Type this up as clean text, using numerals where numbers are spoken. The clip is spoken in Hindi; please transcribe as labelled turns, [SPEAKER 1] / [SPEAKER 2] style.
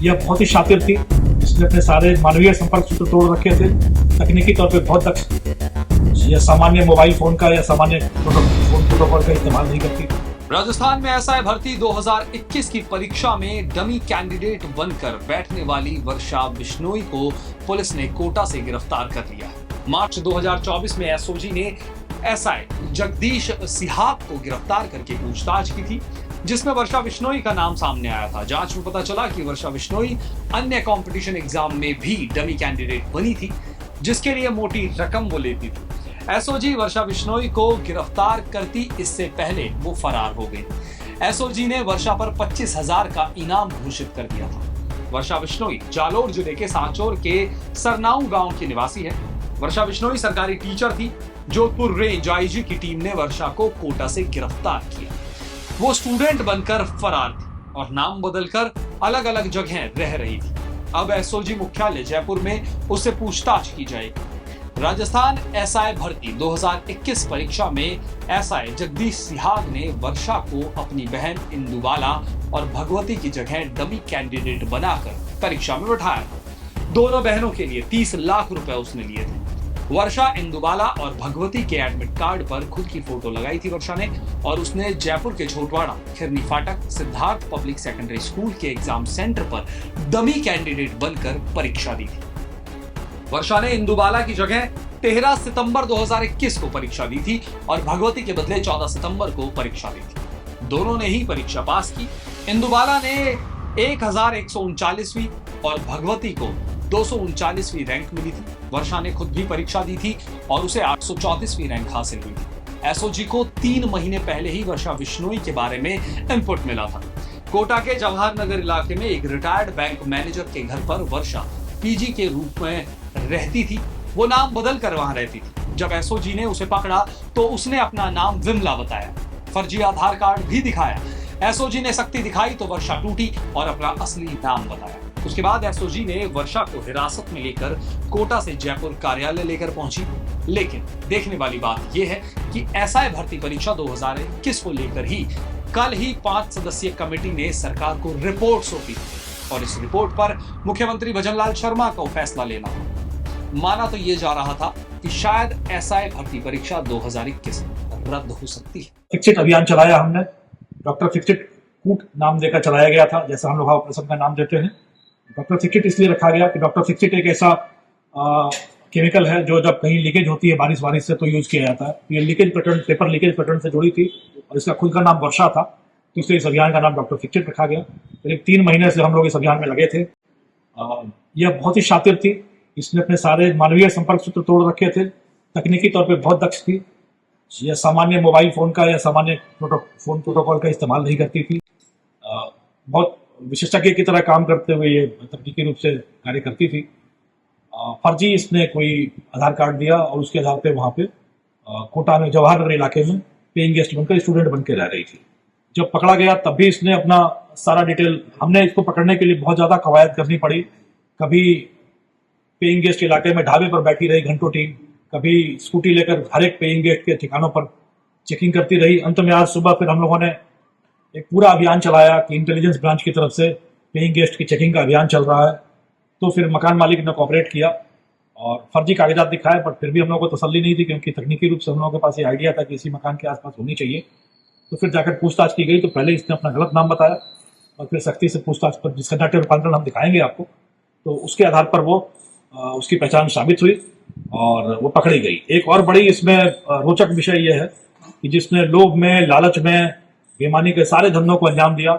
[SPEAKER 1] यह बहुत ही शातिर थी। इसने अपने सारे मानवीय संपर्क सूत्र तोड़ रखे थे। तकनीकी तौर पे बहुत दक्ष। यह सामान्य मोबाइल फोन का या सामान्य फोन प्रोटोकॉल का इस्तेमाल नहीं करती।
[SPEAKER 2] राजस्थान में एसआई भर्ती 2021 की परीक्षा में डमी कैंडिडेट बनकर बैठने वाली वर्षा बिश्नोई को पुलिस ने कोटा से गिरफ्तार कर लिया है। मार्च 2024 में एसओजी ने एसआई जगदीश सिहाग को गिरफ्तार करके पूछताछ की थी, जिसमें वर्षा बिश्नोई का नाम सामने आया था। जांच में पता चला कि वर्षा बिश्नोई अन्य कंपटीशन एग्जाम में भी डमी कैंडिडेट बनी थी, जिसके लिए मोटी रकम वो लेती थी। एसओजी वर्षा बिश्नोई को गिरफ्तार करती इससे पहले वो फरार हो गई। एसओजी ने वर्षा पर 25,000 का इनाम घोषित कर दिया था। वर्षा बिश्नोई जालोर जिले के सांचौर के सरनाऊ गांव की निवासी है। वर्षा बिश्नोई सरकारी टीचर थी। जोधपुर रेंज आईजी की टीम ने वर्षा को कोटा से गिरफ्तार किया। वो स्टूडेंट बनकर फरार थी और नाम बदलकर अलग अलग जगह रह रही थी। अब एसओजी मुख्यालय जयपुर में उससे पूछताछ की जाएगी। राजस्थान एसआई भर्ती 2021 परीक्षा में एसआई जगदीश सिहाग ने वर्षा को अपनी बहन इंदुबाला और भगवती की जगह डमी कैंडिडेट बनाकर परीक्षा में बैठाया। दोनों बहनों के लिए 30 लाख रुपए उसने लिए थे। वर्षा, इंदुबाला और भगवती के एडमिट कार्ड पर खुद की फोटो लगाई थी वर्षा ने, और उसने जयपुर के छोटवाड़ा, खिरनी फाटक, सिद्धार्थ पब्लिक सेकेंडरी स्कूल के एग्जाम सेंटर पर डमी कैंडिडेट बनकर परीक्षा दी थी। वर्षा ने इंदुबाला की जगह 13 सितंबर 2021 को परीक्षा दी थी और भगवती के बदले 14 सितंबर को परीक्षा दी थी। दोनों ने ही परीक्षा पास की। इंदुबाला ने 1139वीं और भगवती को 239वीं रैंक मिली थी। वर्षा ने खुद भी परीक्षा दी थी और उसे 834वीं रैंक हासिल हुई थी। एसओजी को 3 महीने पहले ही वर्षा बिश्नोई के बारे में इनपुट मिला था। कोटा के जवाहर नगर इलाके में एक रिटायर्ड बैंक मैनेजर के घर पर वर्षा पीजी के रूप में रहती थी। वो नाम बदल कर वहां रहती थी। जब एसओजी ने उसे पकड़ा तो उसने अपना नाम विमला बताया, फर्जी आधार कार्ड भी दिखाया। एसओजी ने सख्ती दिखाई तो वर्षा टूटी और अपना असली नाम बताया। उसके बाद एसओजी ने वर्षा को हिरासत में लेकर कोटा से जयपुर कार्यालय लेकर पहुंची। लेकिन देखने वाली बात यह है कि एसआई भर्ती परीक्षा 2021 को लेकर ही कल ही 5 सदस्यीय कमेटी ने सरकार को रिपोर्ट सौंपी और इस रिपोर्ट पर मुख्यमंत्री भजनलाल शर्मा को फैसला लेना था। माना तो ये जा रहा था कि शायद एसआई भर्ती परीक्षा 2021 रद्द हो सकती है।
[SPEAKER 1] फिक्सिट अभियान चलाया हमने। डॉक्टर फिक्सिट कूट नाम देकर चलाया गया था, जैसा हम लोग ऑपरेशन का नाम देते हैं। डॉक्टर फिक्सिट इसलिए रखा गया कि डॉक्टर फिक्सिट एक ऐसा केमिकल है जो जब कहीं लीकेज होती है बारिश से तो यूज किया जाता है। ये leakage pattern, paper leakage pattern से जुड़ी थी और इसका खुद का नाम वर्षा था, तो इसलिए इस अभियान का नाम डॉक्टर फिक्सिट रखा गया। करीब 3 महीने से हम लोग इस अभियान में लगे थे। यह बहुत ही शातिर थी। इसने अपने सारे मानवीय संपर्क सूत्र तोड़ रखे थे। तकनीकी तौर पर बहुत दक्ष थी। यह सामान्य मोबाइल फोन का या सामान्य फोन प्रोटोकॉल का इस्तेमाल नहीं करती थी। बहुत विशेषज्ञ की तरह काम करते हुए ये तकनीकी रूप से कार्य करती थी। फर्जी इसने कोई आधार कार्ड दिया और उसके आधार पे वहाँ पे कोटा में जवाहर नगर इलाके में पेइंग गेस्ट बनकर स्टूडेंट बनकर रह रही थी। जब पकड़ा गया तब भी इसने अपना सारा डिटेल, हमने इसको पकड़ने के लिए बहुत ज़्यादा कवायद करनी पड़ी। कभी पेइंग गेस्ट इलाके में ढाबे पर बैठी रही घंटों टीम, कभी स्कूटी लेकर हर एक पेइंग गेस्ट के ठिकानों पर चेकिंग करती रही। अंत में आज सुबह फिर हम लोगों ने एक पूरा अभियान चलाया कि इंटेलिजेंस ब्रांच की तरफ से पेइंग गेस्ट की चेकिंग का अभियान चल रहा है। तो फिर मकान मालिक ने कोऑपरेट किया और फर्जी कागजात दिखाए, पर फिर भी हम लोगों को तसल्ली नहीं थी क्योंकि तकनीकी रूप से हम लोगों के पास ये आइडिया था कि इसी मकान के आसपास होनी चाहिए। तो फिर जाकर पूछताछ की गई तो पहले इसने अपना गलत नाम बताया और फिर सख्ती से पूछताछ पर, जिसका डाटा रूपांतरण हम दिखाएंगे आपको, तो उसके आधार पर वो उसकी पहचान साबित हुई और वो पकड़ी गई। एक और बड़ी इसमें रोचक विषय यह है कि जिसने लोभ में, लालच में, बेईमानी के सारे धंधों को अंजाम दिया।